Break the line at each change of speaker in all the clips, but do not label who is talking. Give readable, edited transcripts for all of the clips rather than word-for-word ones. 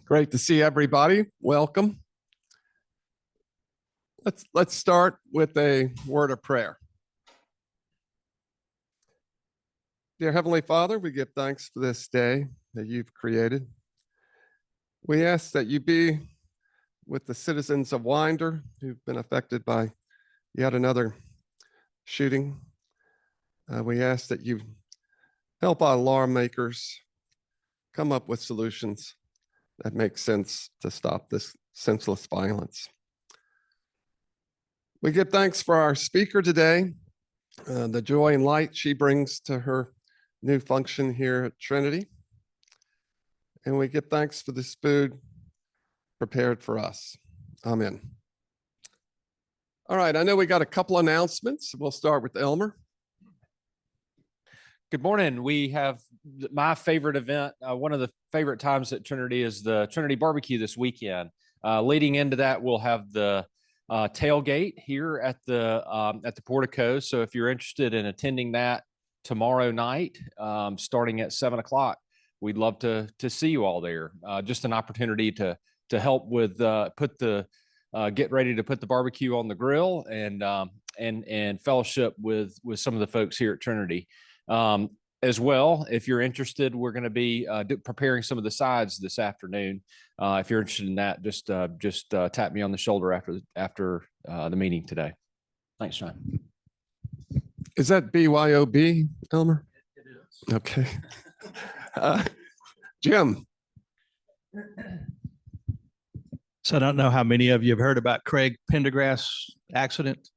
Great to see everybody. Welcome. Let's start with a word of prayer. Dear Heavenly Father, we give thanks for this day that you've created. We ask that you be with the citizens of Winder who've been affected by yet another shooting. We ask that you help our lawmakers come up with solutions that make sense to stop this senseless violence. We give thanks for our speaker today, the joy and light she brings to her new function here at Trinity. And we give thanks for this food prepared for us. Amen. All right, I know we got a couple announcements. We'll start with Elmer.
Good morning. We have my favorite event. One of the favorite times at Trinity is the Trinity Barbecue this weekend. Leading into that, we'll have the tailgate here at the portico. So if you're interested in attending that tomorrow night, starting at 7 o'clock, we'd love to see you all there. Just an opportunity to help with get ready to put the barbecue on the grill and fellowship with some of the folks here at Trinity. As well, if you're interested, we're going to be preparing some of the sides this afternoon. If you're interested in that, just tap me on the shoulder after the meeting today. Thanks, John.
Is that BYOB, Elmer?
It is.
Okay. Jim.
So I don't know how many of you have heard about Craig Pendergrass accident.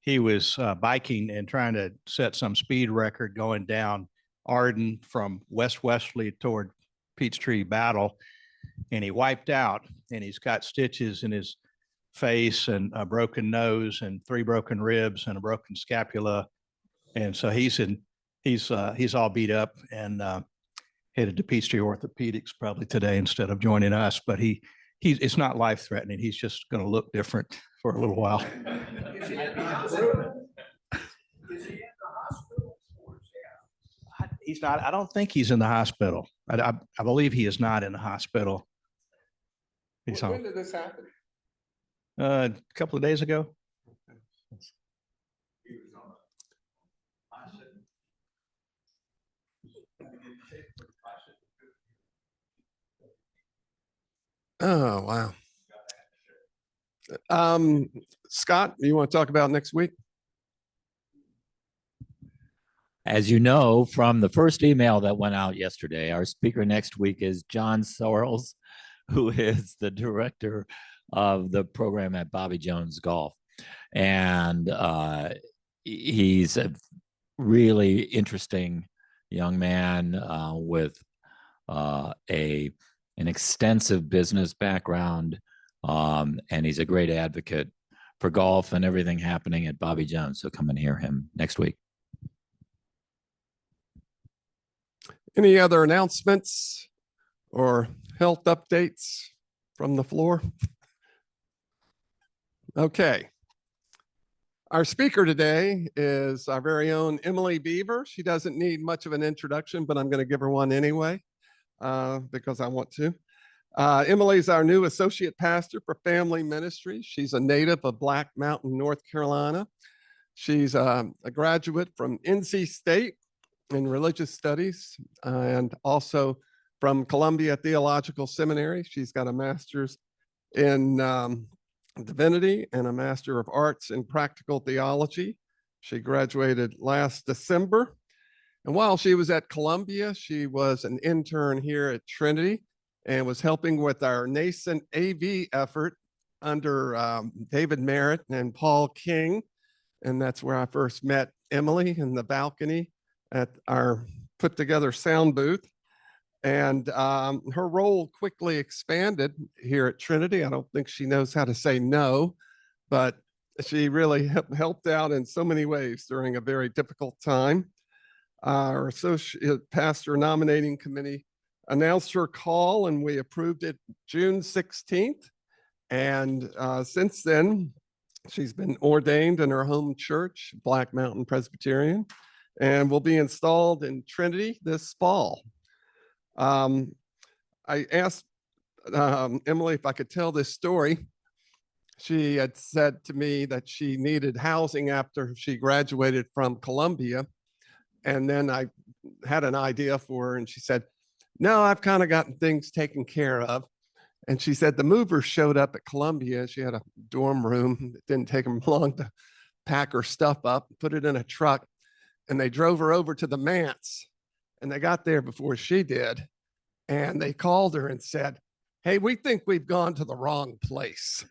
He was biking and trying to set some speed record going down Arden from West Wesley toward Peachtree Battle, and he wiped out, and he's got stitches in his face and a broken nose and 3 broken ribs and a broken scapula, and so he's all beat up and headed to Peachtree Orthopedics probably today instead of joining us. But it's not life threatening. He's just going to look different for a little while.
Is he in the hospital?
He's not. I don't think he's in the hospital. I believe he is not in the hospital.
When did this happen?
A couple of days ago.
Oh, wow. Scott, you want to talk about next week?
As you know from the first email that went out yesterday, our speaker next week is John Sorrells, who is the director of the program at Bobby Jones Golf. And he's a really interesting young man with an extensive business background, and he's a great advocate for golf and everything happening at Bobby Jones. So come and hear him next week.
Any other announcements or health updates from the floor? Okay. Our speaker today is our very own Emily Beaver. She doesn't need much of an introduction, but I'm going to give her one anyway because I want to. Emily's our new associate pastor for family ministry. She's a native of Black Mountain, North Carolina. She's a graduate from NC State in religious studies and also from Columbia Theological Seminary. She's got a master's in divinity and a master of arts in practical theology. She graduated last December. And while she was at Columbia, she was an intern here at Trinity and was helping with our nascent AV effort under David Merritt and Paul King. And that's where I first met Emily in the balcony at our put together sound booth. And her role quickly expanded here at Trinity. I don't think she knows how to say no, but she really helped out in so many ways during a very difficult time. Our associate pastor nominating committee announced her call and we approved it June 16th. And since then, she's been ordained in her home church, Black Mountain Presbyterian, and will be installed in Trinity this fall. I asked Emily if I could tell this story. She had said to me that she needed housing after she graduated from Columbia. And then I had an idea for her, and she said, no, I've kind of gotten things taken care of. And she said the movers showed up at Columbia. She had a dorm room. It didn't take them long to pack her stuff up, put it in a truck, and they drove her over to the manse. And they got there before she did. And they called her and said, hey, we think we've gone to the wrong place.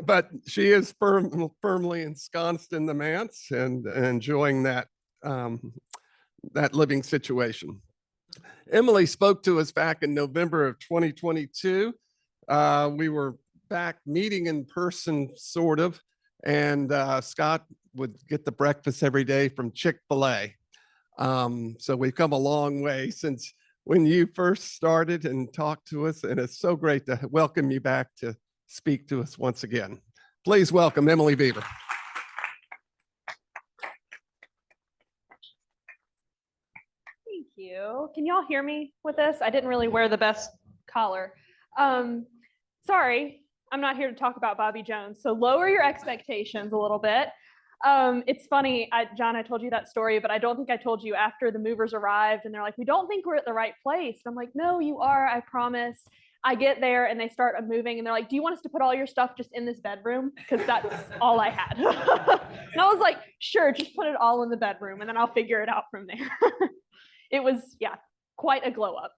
But she is firmly ensconced in the manse and enjoying that that living situation. Emily spoke to us back in November of 2022. We were back meeting in person, sort of, and Scott would get the breakfast every day from Chick-fil-A. So we've come a long way since when you first started and talked to us, and it's so great to welcome you back to speak to us once again. Please welcome Emily Beaver.
Thank you. Can y'all hear me with this? I didn't really wear the best collar. Sorry, I'm not here to talk about Bobby Jones, so lower your expectations a little bit. It's funny, John, I told you that story, but I don't think I told you after the movers arrived and they're like, we don't think we're at the right place. And I'm like, no, you are, I promise. I get there and they start moving and they're like, do you want us to put all your stuff just in this bedroom? Because that's all I had. And I was like, sure, just put it all in the bedroom and then I'll figure it out from there. It was, yeah, quite a glow up.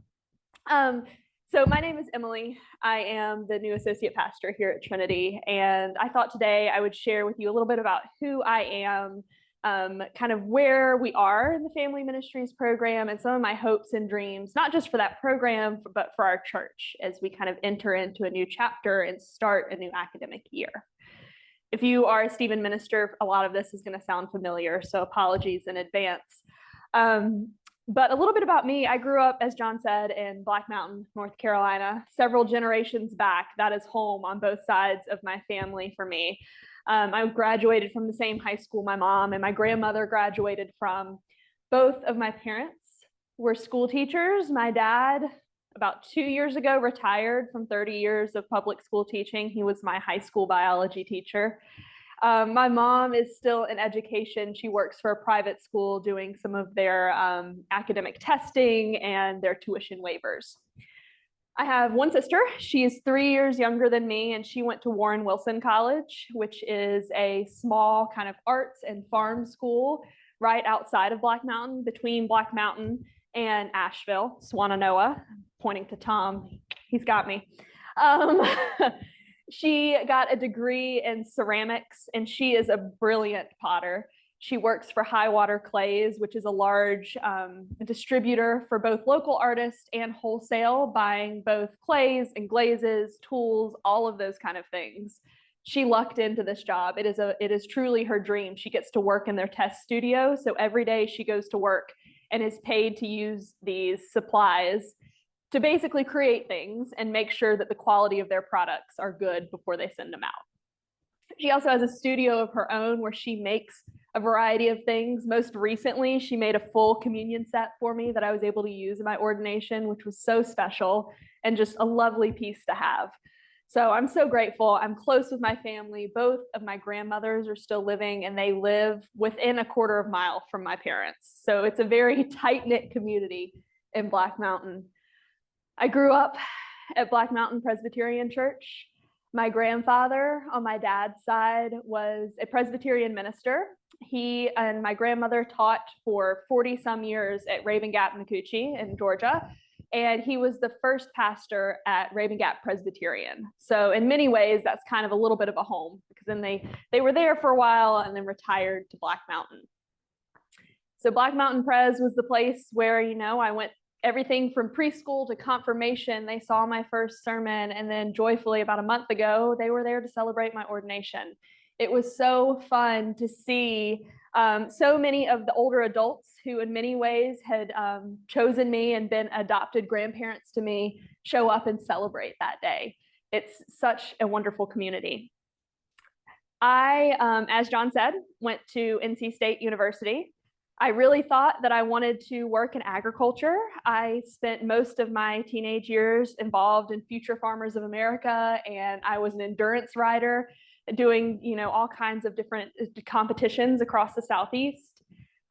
So my name is Emily. I am the new associate pastor here at Trinity. And I thought today I would share with you a little bit about who I am, kind of where we are in the Family Ministries program and some of my hopes and dreams, not just for that program, but for our church as we kind of enter into a new chapter and start a new academic year. If you are a Stephen minister, a lot of this is going to sound familiar, so apologies in advance. But a little bit about me, I grew up, as John said, in Black Mountain, North Carolina, several generations back. That is home on both sides of my family for me. I graduated from the same high school my mom and my grandmother graduated from. Both of my parents were school teachers. My dad, about 2 years ago, retired from 30 years of public school teaching. He was my high school biology teacher. My mom is still in education. She works for a private school doing some of their academic testing and their tuition waivers. I have one sister. She is 3 years younger than me, and she went to Warren Wilson College, which is a small kind of arts and farm school right outside of Black Mountain, between Black Mountain and Asheville, Swannanoa. Pointing to Tom, he's got me. She got a degree in ceramics, and she is a brilliant potter. She works for High Water Clays, which is a large distributor for both local artists and wholesale, buying both clays and glazes, tools, all of those kind of things. She lucked into this job. It is truly her dream. She gets to work in their test studio. So every day she goes to work and is paid to use these supplies to basically create things and make sure that the quality of their products are good before they send them out. She also has a studio of her own where she makes a variety of things. Most recently, she made a full communion set for me that I was able to use in my ordination, which was so special and just a lovely piece to have. So I'm so grateful. I'm close with my family. Both of my grandmothers are still living and they live within a quarter of a mile from my parents. So it's a very tight-knit community in Black Mountain. I grew up at Black Mountain Presbyterian Church. My grandfather on my dad's side was a Presbyterian minister. He and my grandmother taught for 40 some years at Raven Gap, Nacoochee in Georgia. And he was the first pastor at Raven Gap Presbyterian. So in many ways, that's kind of a little bit of a home because then they were there for a while and then retired to Black Mountain. So Black Mountain Pres was the place where, I went everything from preschool to confirmation. They saw my first sermon, and then joyfully about a month ago, they were there to celebrate my ordination. It was so fun to see so many of the older adults who in many ways had chosen me and been adopted grandparents to me show up and celebrate that day. It's such a wonderful community. I, as John said, went to NC State University. I really thought that I wanted to work in agriculture. I spent most of my teenage years involved in Future Farmers of America, and I was an endurance rider doing, all kinds of different competitions across the Southeast.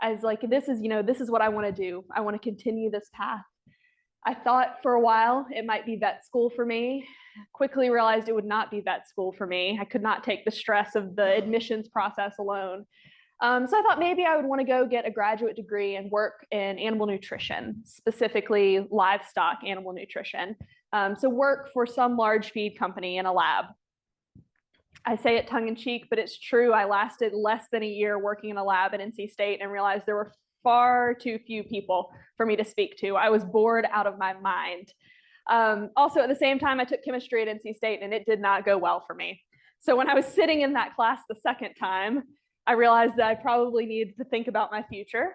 I was like, this is what I want to do. I want to continue this path. I thought for a while it might be vet school for me. Quickly realized it would not be vet school for me. I could not take the stress of the admissions process alone. So I thought maybe I would want to go get a graduate degree and work in animal nutrition, specifically livestock animal nutrition. So work for some large feed company in a lab. I say it tongue in cheek, but it's true. I lasted less than a year working in a lab at NC State and realized there were far too few people for me to speak to. I was bored out of my mind. Also, at the same time, I took chemistry at NC State and it did not go well for me. So when I was sitting in that class the second time, I realized that I probably needed to think about my future.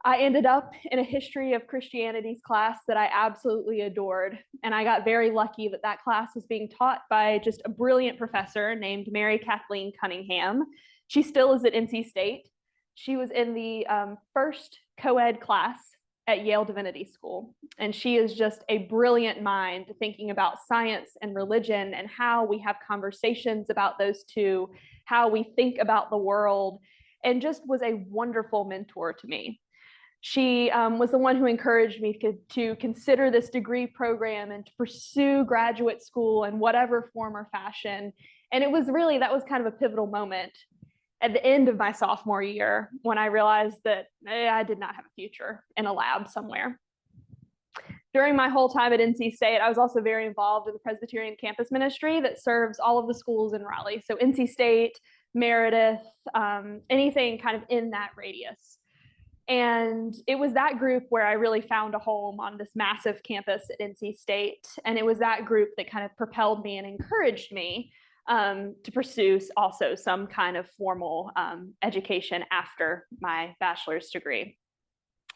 I ended up in a history of Christianity's class that I absolutely adored. And I got very lucky that that class was being taught by just a brilliant professor named Mary Kathleen Cunningham. She still is at NC State. She was in the first co-ed class at Yale Divinity School. And she is just a brilliant mind thinking about science and religion and how we have conversations about those two, how we think about the world, and just was a wonderful mentor to me. She was the one who encouraged me to consider this degree program and to pursue graduate school in whatever form or fashion. And that was kind of a pivotal moment at the end of my sophomore year when I realized that I did not have a future in a lab somewhere. During my whole time at NC State, I was also very involved in the Presbyterian campus ministry that serves all of the schools in Raleigh. So NC State, Meredith, anything kind of in that radius. And it was that group where I really found a home on this massive campus at NC State. And it was that group that kind of propelled me and encouraged me to pursue also some kind of formal education after my bachelor's degree.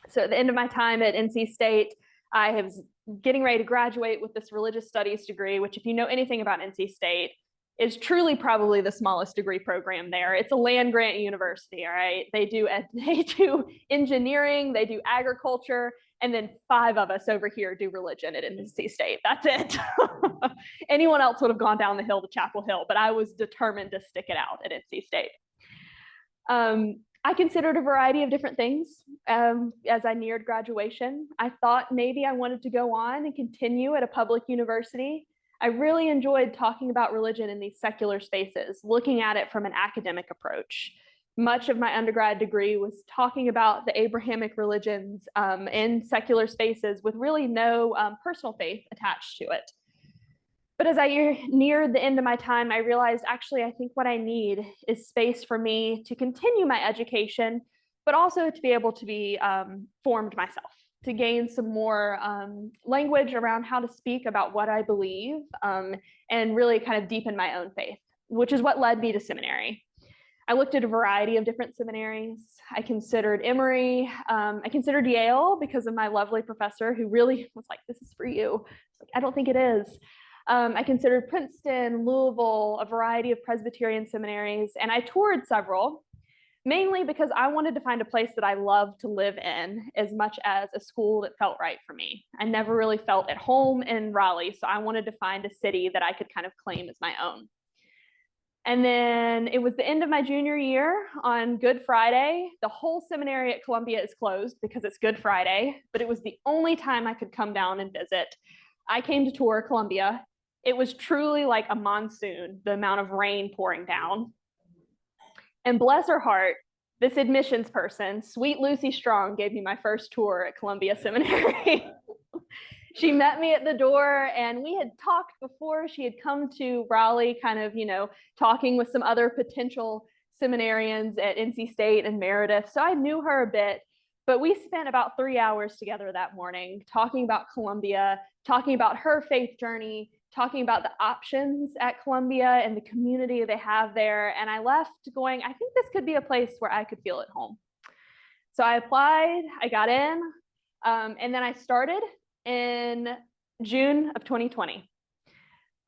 So at the end of my time at NC State, I was getting ready to graduate with this religious studies degree, which if you know anything about NC State, is truly probably the smallest degree program there. It's a land grant university, all right? They do engineering, they do agriculture, and then 5 of us over here do religion at NC State. That's it. Anyone else would have gone down the hill to Chapel Hill, but I was determined to stick it out at NC State. I considered a variety of different things as I neared graduation. I thought maybe I wanted to go on and continue at a public university. I really enjoyed talking about religion in these secular spaces, looking at it from an academic approach. Much of my undergrad degree was talking about the Abrahamic religions in secular spaces with really no personal faith attached to it. But as I neared the end of my time, I realized actually I think what I need is space for me to continue my education, but also to be able to be formed myself, to gain some more language around how to speak about what I believe and really kind of deepen my own faith, which is what led me to seminary. I looked at a variety of different seminaries. I considered Emory. I considered Yale because of my lovely professor who really was like, this is for you. I was like, I don't think it is. I considered Princeton, Louisville, a variety of Presbyterian seminaries, and I toured several, mainly because I wanted to find a place that I loved to live in as much as a school that felt right for me. I never really felt at home in Raleigh, so I wanted to find a city that I could kind of claim as my own. And then it was the end of my junior year on Good Friday. The whole seminary at Columbia is closed because it's Good Friday, but it was the only time I could come down and visit. I came to tour Columbia. It was truly like a monsoon, the amount of rain pouring down. And bless her heart, this admissions person, sweet Lucy Strong, gave me my first tour at Columbia Seminary. She met me at the door and we had talked before. She had come to Raleigh kind of, talking with some other potential seminarians at NC State and Meredith. So I knew her a bit, but we spent about 3 hours together that morning talking about Columbia, talking about her faith journey, talking about the options at Columbia and the community they have there. And I left going, I think this could be a place where I could feel at home. So I applied, I got in, and then I started in June of 2020.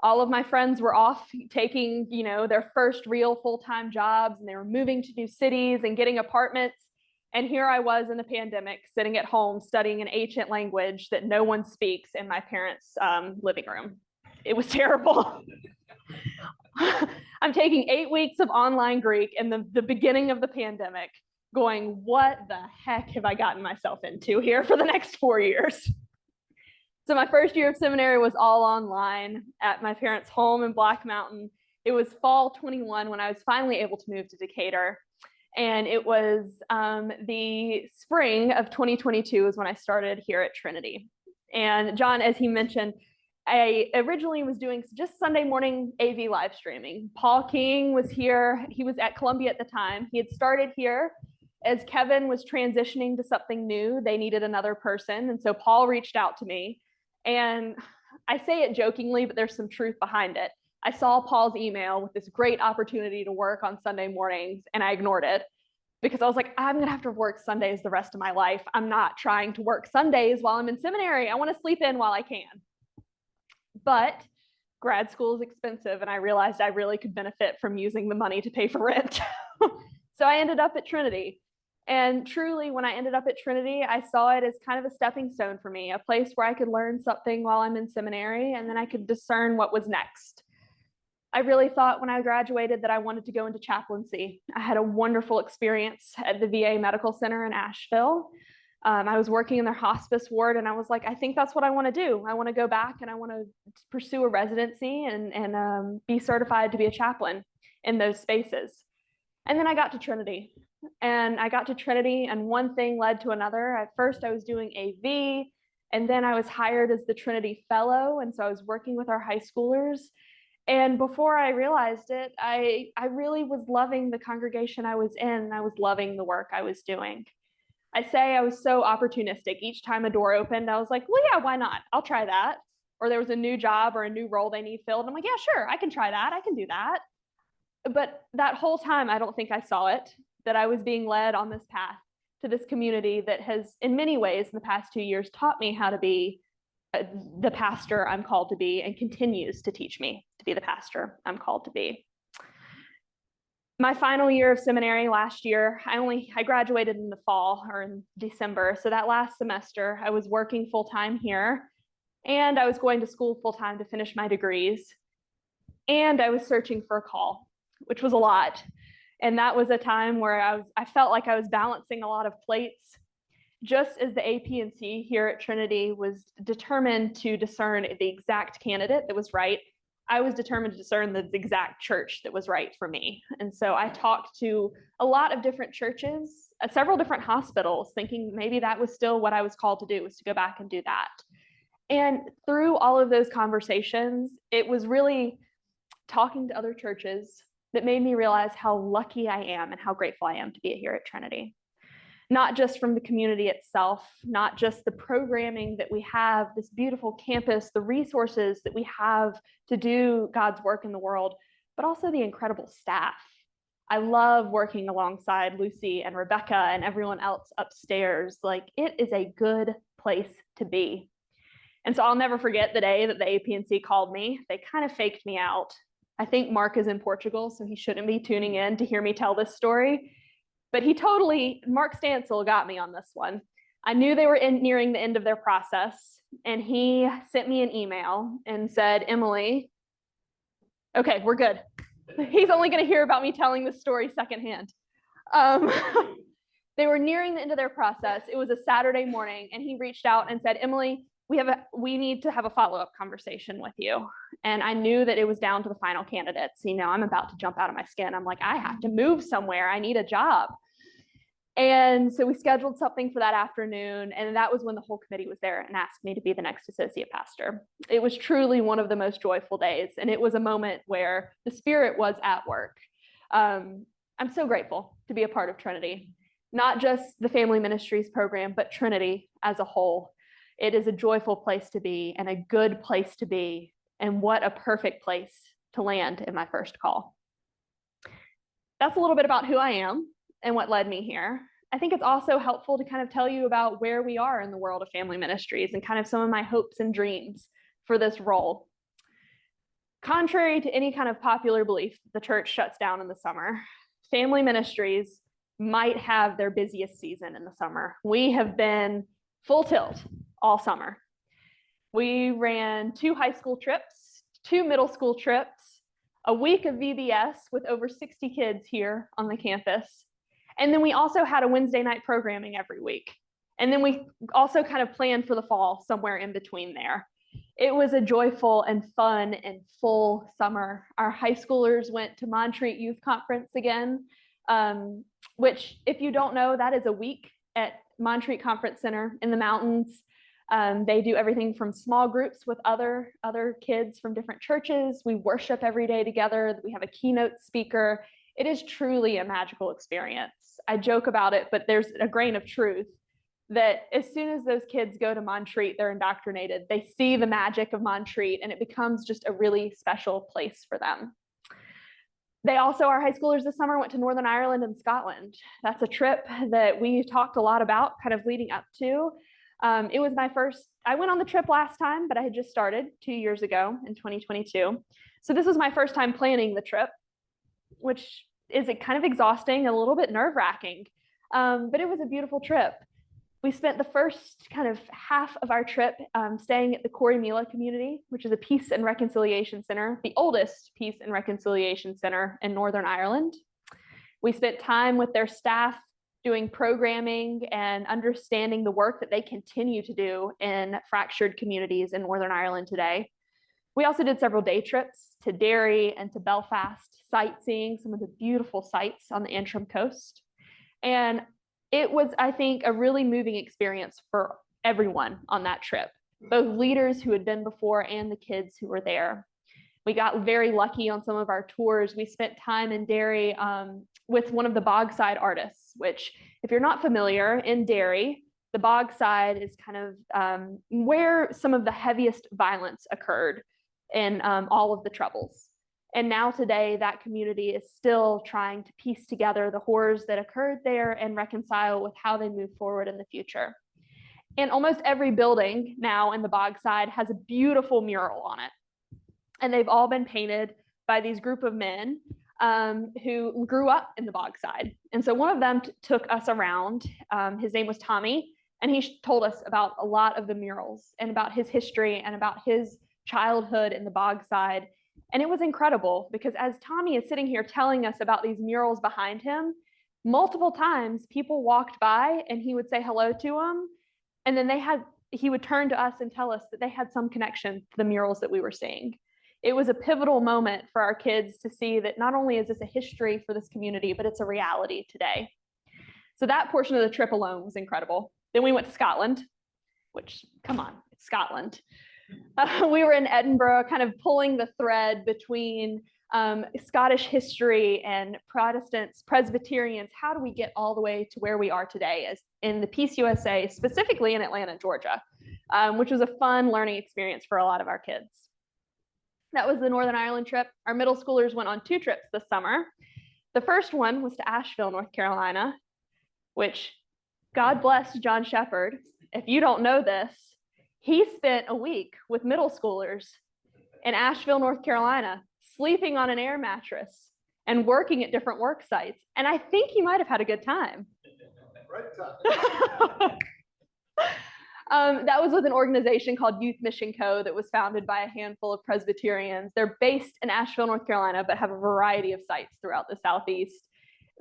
All of my friends were off taking, their first real full-time jobs, and they were moving to new cities and getting apartments. And here I was in the pandemic, sitting at home studying an ancient language that no one speaks in my parents' living room. It was terrible. I'm taking 8 weeks of online Greek in the beginning of the pandemic, going, what the heck have I gotten myself into here for the next 4 years? So my first year of seminary was all online at my parents' home in Black Mountain. It was fall 21 when I was finally able to move to Decatur. And it was the spring of 2022 is when I started here at Trinity. And John, as he mentioned, I originally was doing just Sunday morning AV live streaming. Paul King was here. He was at Columbia at the time. He had started here. As Kevin was transitioning to something new, they needed another person. And so Paul reached out to me. And I say it jokingly, but there's some truth behind it. I saw Paul's email with this great opportunity to work on Sunday mornings, and I ignored it because I was like, I'm gonna have to work Sundays the rest of my life. I'm not trying to work Sundays while I'm in seminary. I want to sleep in while I can. But grad school is expensive, and I realized I really could benefit from using the money to pay for rent. So I ended up at Trinity. And truly, when I ended up at Trinity, I saw it as kind of a stepping stone for me, a place where I could learn something while I'm in seminary, and then I could discern what was next. I really thought when I graduated that I wanted to go into chaplaincy. I had a wonderful experience at the VA Medical Center in Asheville. I was working in their hospice ward, and I was like, I think that's what I want to do. I want to go back and I want to pursue a residency and be certified to be a chaplain in those spaces. And then I got to Trinity. And one thing led to another. At first, I was doing AV, and then I was hired as the Trinity Fellow. And so I was working with our high schoolers. And before I realized it, I really was loving the congregation I was in. And I was loving the work I was doing. I say I was so opportunistic. Each time a door opened, I was like, well, yeah, why not? I'll try that. Or there was a new job or a new role they need filled. I'm like, yeah, sure, I can try that. I can do that. But that whole time, I don't think I saw it, that I was being led on this path to this community that has, in many ways, in the past 2 years, taught me how to be the pastor I'm called to be, and continues to teach me to be the pastor I'm called to be. My final year of seminary last year, I graduated in the fall or in December. So that last semester, I was working full-time here, and I was going to school full-time to finish my degrees. And I was searching for a call, which was a lot. And that was a time where I felt like I was balancing a lot of plates. Just as the AP&C here at Trinity was determined to discern the exact candidate that was right, I was determined to discern the exact church that was right for me. And so I talked to a lot of different churches, several different hospitals, thinking maybe that was still what I was called to do, was to go back and do that. And through all of those conversations, it was really talking to other churches that made me realize how lucky I am and how grateful I am to be here at Trinity. Not just from the community itself, not just the programming that we have, this beautiful campus, the resources that we have to do God's work in the world, but also the incredible staff. I love working alongside Lucy and Rebecca and everyone else upstairs. Like, it is a good place to be. And so I'll never forget the day that the AP&C called me. They kind of faked me out. I think Mark is in Portugal, so he shouldn't be tuning in to hear me tell this story. But Mark Stansel got me on this one. I knew they were nearing the end of their process, and he sent me an email and said, Emily, okay, we're good. He's only going to hear about me telling this story secondhand. They were nearing the end of their process. It was a Saturday morning, and he reached out and said, Emily, we need to have a follow-up conversation with you. And I knew that it was down to the final candidates. I'm about to jump out of my skin. I'm like, I have to move somewhere. I need a job. And so we scheduled something for that afternoon. And that was when the whole committee was there and asked me to be the next associate pastor. It was truly one of the most joyful days. And it was a moment where the Spirit was at work. I'm so grateful to be a part of Trinity, not just the family ministries program, but Trinity as a whole. It is a joyful place to be and a good place to be. And what a perfect place to land in my first call. That's a little bit about who I am and what led me here. I think it's also helpful to kind of tell you about where we are in the world of family ministries and kind of some of my hopes and dreams for this role. Contrary to any kind of popular belief, the church shuts down in the summer. Family ministries might have their busiest season in the summer. We have been full tilt all summer. We ran 2 high school trips, 2 middle school trips, a week of VBS with over 60 kids here on the campus. And then we also had a Wednesday night programming every week. And then we also kind of planned for the fall somewhere in between there. It was a joyful and fun and full summer. Our high schoolers went to Montreat Youth Conference again, which, if you don't know, that is a week at Montreat Conference Center in the mountains. They do everything from small groups with other kids from different churches. We worship every day together. We have a keynote speaker. It is truly a magical experience. I joke about it, but there's a grain of truth that as soon as those kids go to Montreat, they're indoctrinated. They see the magic of Montreat, and it becomes just a really special place for them. They also, our high schoolers this summer, went to Northern Ireland and Scotland. That's a trip that we talked a lot about kind of leading up to. It was my first, I went on the trip last time, but I had just started 2 years ago in 2022. So this was my first time planning the trip, which is kind of exhausting, a little bit nerve-wracking, but it was a beautiful trip. We spent the first kind of half of our trip staying at the Corrymeela community, which is a peace and reconciliation center, the oldest peace and reconciliation center in Northern Ireland. We spent time with their staff doing programming and understanding the work that they continue to do in fractured communities in Northern Ireland today. We also did several day trips to Derry and to Belfast, sightseeing some of the beautiful sites on the Antrim coast. And it was, I think, a really moving experience for everyone on that trip, both leaders who had been before and the kids who were there. We got very lucky on some of our tours. We spent time in Derry with one of the Bogside artists, which, if you're not familiar, in Derry, the Bogside is kind of where some of the heaviest violence occurred in all of the Troubles. And now today, that community is still trying to piece together the horrors that occurred there and reconcile with how they move forward in the future. And almost every building now in the Bogside has a beautiful mural on it. And they've all been painted by these group of men who grew up in the Bogside. And so one of them took us around. His name was Tommy, and he told us about a lot of the murals and about his history and about his childhood in the Bogside. And it was incredible because as Tommy is sitting here telling us about these murals behind him, multiple times people walked by and he would say hello to them. And then he would turn to us and tell us that they had some connection to the murals that we were seeing. It was a pivotal moment for our kids to see that not only is this a history for this community, but it's a reality today. So that portion of the trip alone was incredible. Then we went to Scotland, which, come on, it's Scotland. We were in Edinburgh, kind of pulling the thread between Scottish history and Protestants, Presbyterians. How do we get all the way to where we are today as in the Peace USA, specifically in Atlanta, Georgia, which was a fun learning experience for a lot of our kids. That was the Northern Ireland trip. Our middle schoolers went on 2 trips this summer. The first one was to Asheville, North Carolina, which, God bless John Shepherd. If you don't know this, he spent a week with middle schoolers in Asheville, North Carolina, sleeping on an air mattress and working at different work sites. And I think he might have had a good time. That was with an organization called Youth Mission Co. that was founded by a handful of Presbyterians. They're based in Asheville, North Carolina, but have a variety of sites throughout the Southeast.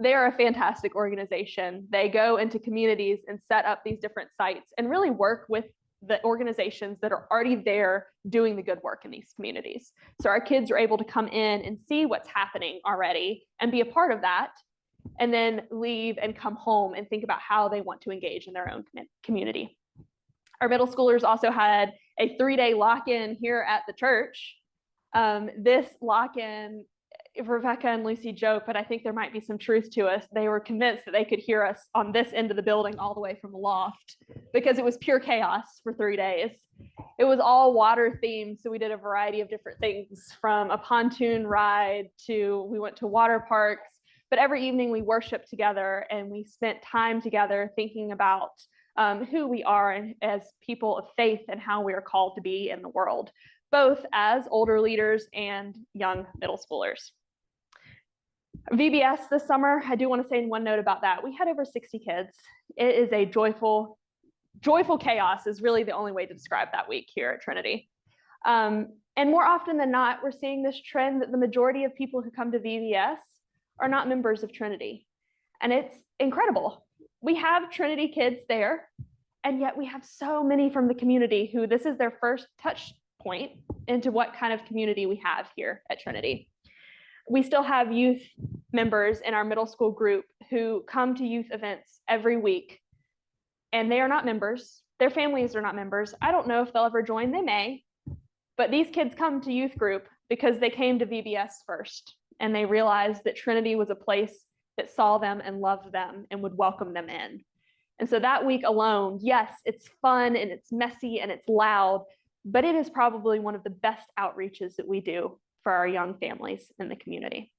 They are a fantastic organization. They go into communities and set up these different sites and really work with the organizations that are already there doing the good work in these communities. So our kids are able to come in and see what's happening already and be a part of that, and then leave and come home and think about how they want to engage in their own community. Our middle schoolers also had a 3-day lock-in here at the church. This lock-in, Rebecca and Lucy joke, but I think there might be some truth to us. They were convinced that they could hear us on this end of the building all the way from the loft because it was pure chaos for 3 days. It was all water themed, so we did a variety of different things, from a pontoon ride to we went to water parks. But every evening we worshiped together and we spent time together thinking about who we are as people of faith and how we are called to be in the world. both as older leaders and young middle schoolers. VBS this summer, I do want to say one note about that. We had over 60 kids. It is a joyful chaos is really the only way to describe that week here at Trinity. And more often than not, we're seeing this trend that the majority of people who come to VBS are not members of Trinity. And it's incredible. We have Trinity kids there, and yet we have so many from the community who this is their first touch point into what kind of community we have here at Trinity. We still have youth members in our middle school group who come to youth events every week, and they are not members. Their families are not members. I don't know if they'll ever join. They may, but these kids come to youth group because they came to VBS first, and they realized that Trinity was a place that saw them and loved them and would welcome them in. And so that week alone, yes, it's fun and it's messy and it's loud, but it is probably one of the best outreaches that we do for our young families in the community.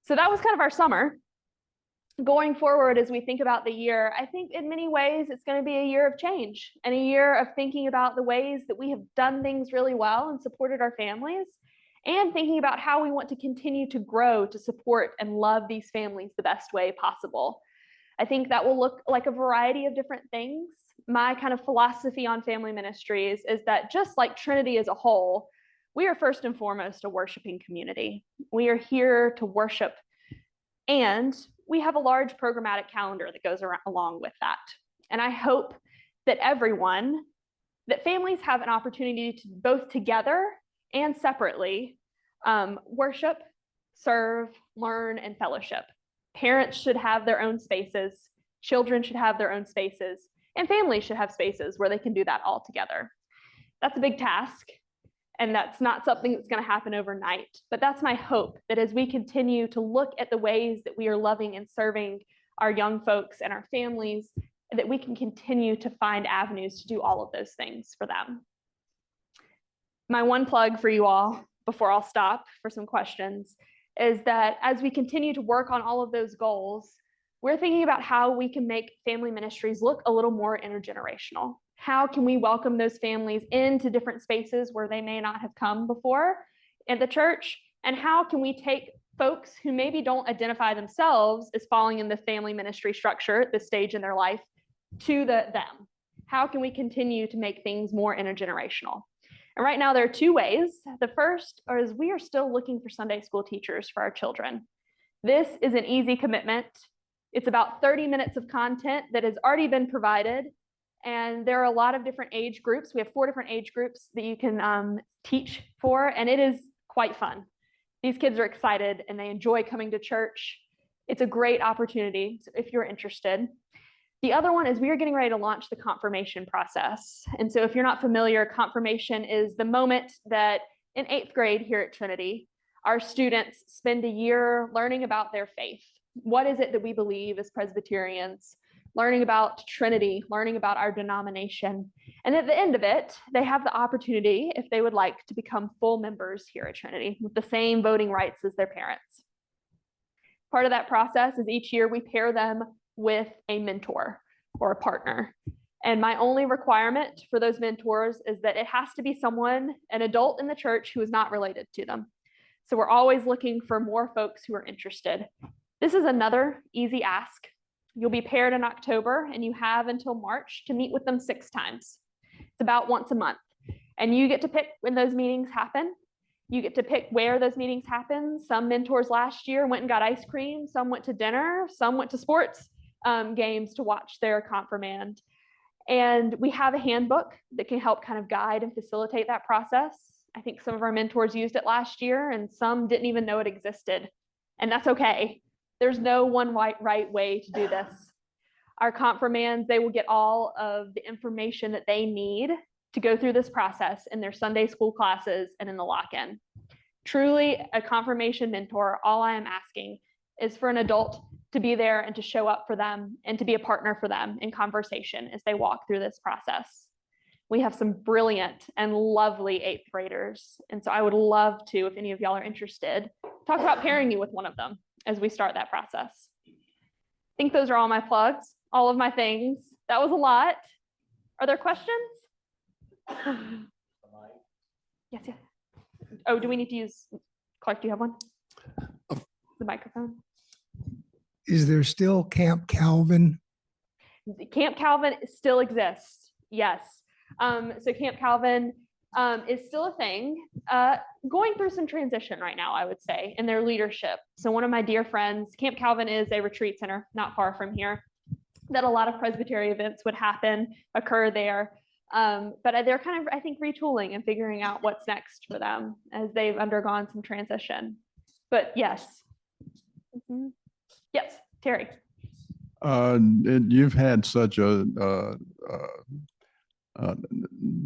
So that was kind of our summer. Going forward, as we think about the year, I think in many ways it's going to be a year of change and a year of thinking about the ways that we have done things really well and supported our families, and thinking about how we want to continue to grow to support and love these families the best way possible. I think that will look like a variety of different things. My kind of philosophy on family ministries is that just like Trinity as a whole, we are first and foremost a worshiping community. We are here to worship, and we have a large programmatic calendar that goes along with that. And I hope that families have an opportunity to both together and separately worship, serve, learn, and fellowship. Parents should have their own spaces, children should have their own spaces, and families should have spaces where they can do that all together. That's a big task, and that's not something that's going to happen overnight, but that's my hope, that as we continue to look at the ways that we are loving and serving our young folks and our families, that we can continue to find avenues to do all of those things for them. My one plug for you all, before I'll stop for some questions, is that as we continue to work on all of those goals, we're thinking about how we can make family ministries look a little more intergenerational. How can we welcome those families into different spaces where they may not have come before in the church? And how can we take folks who maybe don't identify themselves as falling in the family ministry structure at this stage in their life to them? How can we continue to make things more intergenerational? And right now there are two ways. The first is we are still looking for Sunday school teachers for our children. This is an easy commitment. It's about 30 minutes of content that has already been provided. And there are a lot of different age groups. We have 4 different age groups that you can teach for, and it is quite fun. These kids are excited and they enjoy coming to church. It's a great opportunity if you're interested. The other one is we are getting ready to launch the confirmation process. And so if you're not familiar, confirmation is the moment that in 8th grade here at Trinity, our students spend a year learning about their faith. What is it that we believe as Presbyterians? Learning about Trinity, learning about our denomination. And at the end of it, they have the opportunity, if they would like, to become full members here at Trinity with the same voting rights as their parents. Part of that process is each year we pair them with a mentor or a partner. And my only requirement for those mentors is that it has to be someone, an adult in the church, who is not related to them. So we're always looking for more folks who are interested. This is another easy ask. You'll be paired in October, and you have until March to meet with them 6 times. It's about once a month. And you get to pick when those meetings happen. You get to pick where those meetings happen. Some mentors last year went and got ice cream. Some went to dinner. Some went to sports games to watch their confirmand. And we have a handbook that can help kind of guide and facilitate that process. I think some of our mentors used it last year, and some didn't even know it existed. And that's okay. There's no one right way to do this. Our confirmands, they will get all of the information that they need to go through this process in their Sunday school classes and in the lock-in. Truly, a confirmation mentor, all I am asking is for an adult to be there and to show up for them and to be a partner for them in conversation as they walk through this process. We have some brilliant and lovely 8th graders. And so I would love to, if any of y'all are interested, talk about pairing you with one of them as we start that process. I think those are all my plugs, all of my things. That was a lot. Are there questions? Yes, yes. Oh, do we need to use, Clark, do you have one? The microphone?
Is there still Camp Calvin?
Camp Calvin still exists. Yes. So Camp Calvin is still a thing, going through some transition right now, I would say, in their leadership. So one of my dear friends, Camp Calvin is a retreat center not far from here, that a lot of Presbytery events would occur there. But they're kind of, I think, retooling and figuring out what's next for them as they've undergone some transition. But yes. Mm-hmm. Yes, Terry.
You've had such a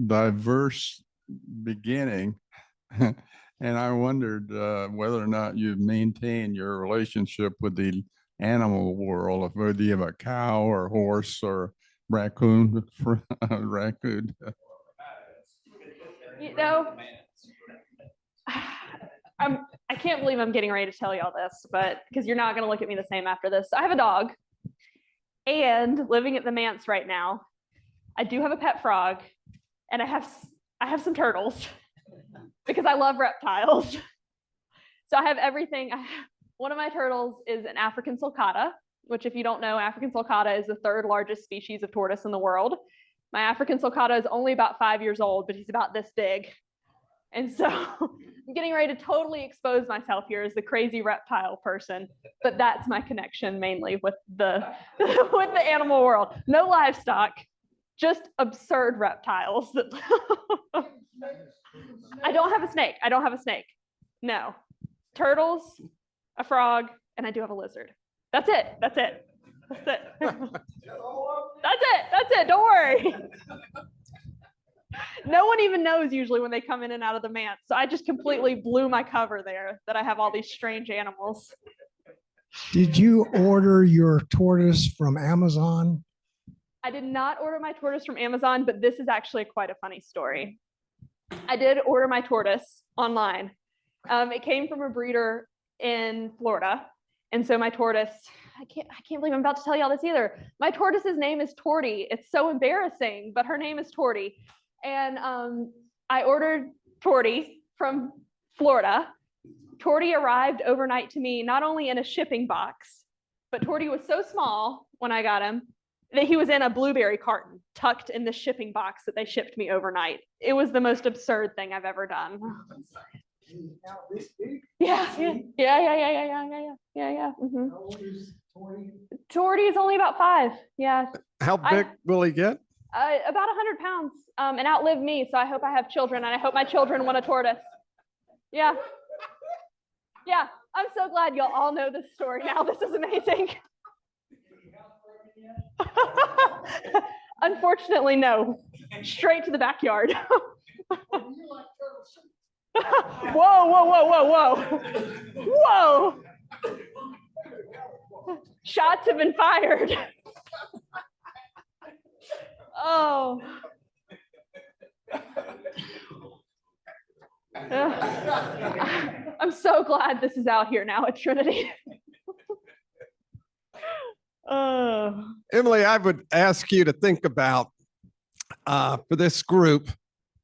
diverse beginning, and I wondered whether or not you've maintained your relationship with the animal world, whether you have a cow or horse or raccoon, raccoon.
You know, I can't believe I'm getting ready to tell y'all this, but because you're not going to look at me the same after this. I have a dog, and living at the manse right now, I do have a pet frog, and I have some turtles because I love reptiles. So I have everything. One of my turtles is an African sulcata, which, if you don't know, African sulcata is the third largest species of tortoise in the world. My African sulcata is only about 5 years old, but he's about this big. And so I'm getting ready to totally expose myself here as the crazy reptile person, but that's my connection mainly with the with the animal world. No livestock, just absurd reptiles. I don't have a snake. I don't have a snake. No. Turtles, a frog, and I do have a lizard. That's it. That's it. That's it. That's it. That's it. Don't worry. No one even knows usually when they come in and out of the manse. So I just completely blew my cover there that I have all these strange animals.
Did you order your tortoise from Amazon?
I did not order my tortoise from Amazon, but this is actually quite a funny story. I did order my tortoise online. It came from a breeder in Florida. And so my tortoise, I can't believe I'm about to tell y'all this either. My tortoise's name is Torty. It's so embarrassing, but her name is Torty. And I ordered Torty from Florida. Torty arrived overnight to me, not only in a shipping box, but Torty was so small when I got him that he was in a blueberry carton tucked in the shipping box that they shipped me overnight. It was the most absurd thing I've ever done. Yeah. Mm-hmm.
How old is Torty?
Torty is only about 5. Yeah.
How big will he get?
About 100 pounds, and outlive me. So I hope I have children, and I hope my children want a tortoise. Yeah. Yeah. I'm so glad y'all all know this story now. This is amazing. Unfortunately, no. Straight to the backyard. Whoa. Whoa. Shots have been fired. Oh. I'm so glad this is out here now at Trinity.
Emily, I would ask you to think about for this group,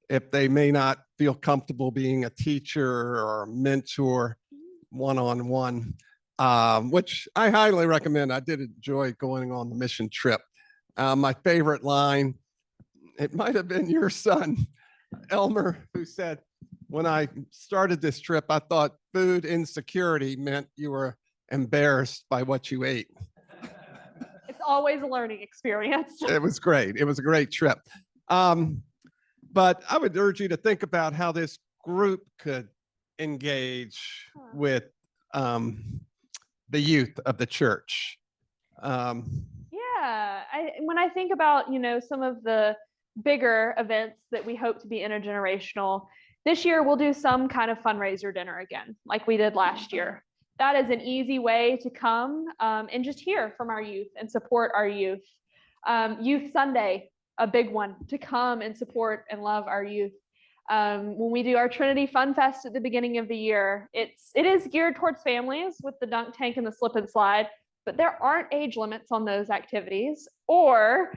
if they may not feel comfortable being a teacher or a mentor one-on-one, which I highly recommend. I did enjoy going on the mission trip. My favorite line, it might have been your son, Elmer, who said, when I started this trip, I thought food insecurity meant you were embarrassed by what you ate.
It's always a learning experience.
It was great. It was a great trip. But I would urge you to think about how this group could engage with the youth of the church.
Yeah, when I think about, some of the bigger events that we hope to be intergenerational, this year we'll do some kind of fundraiser dinner again, like we did last year. That is an easy way to come and just hear from our youth and support our youth. Youth Sunday, a big one, to come and support and love our youth. When we do our Trinity Fun Fest at the beginning of the year, it is geared towards families with the dunk tank and the slip and slide, but there aren't age limits on those activities. Or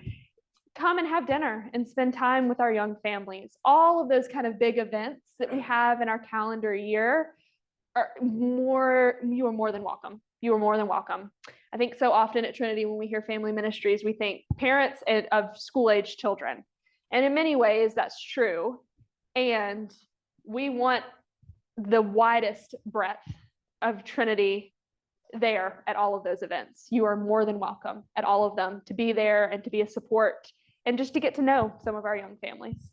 come and have dinner and spend time with our young families. All of those kind of big events that we have in our calendar year you are more than welcome. You are more than welcome. I think so often at Trinity, when we hear family ministries, we think parents of school-age children. And in many ways, that's true. And we want the widest breadth of Trinity there at all of those events. You are more than welcome at all of them to be there and to be a support and just to get to know some of our young families.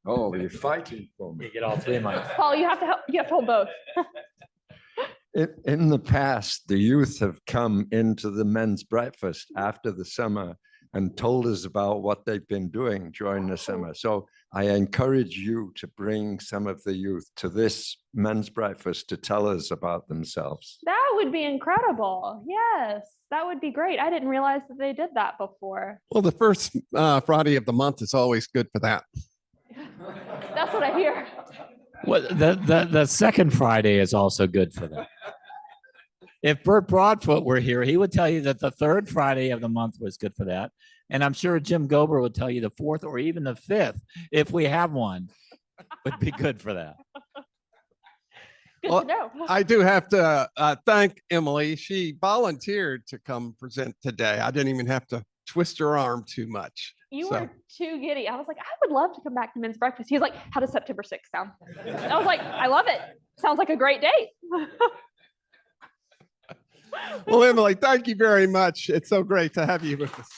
Oh, you're fighting for me.
You get all three months.
Paul, you have to hold both.
In the past, the youth have come into the men's breakfast after the summer and told us about what they've been doing during the summer. So I encourage you to bring some of the youth to this men's breakfast to tell us about themselves.
That would be incredible. Yes, that would be great. I didn't realize that they did that before.
Well, the first Friday of the month is always good for that.
That's what I hear.
Well, the second Friday is also good for that. If Bert Broadfoot were here, he would tell you that the third Friday of the month was good for that. And I'm sure Jim Gober would tell you the fourth or even the fifth, if we have one, would be good for that.
Good
Well,
to know.
I do have to thank Emily. She volunteered to come present today. I didn't even have to twist her arm too much.
You
So-
were too giddy. I was like, I would love to come back to men's breakfast. He was like, how does September 6th sound? I was like, I love it. Sounds like a great date.
Well, Emily, thank you very much. It's so great to have you with us.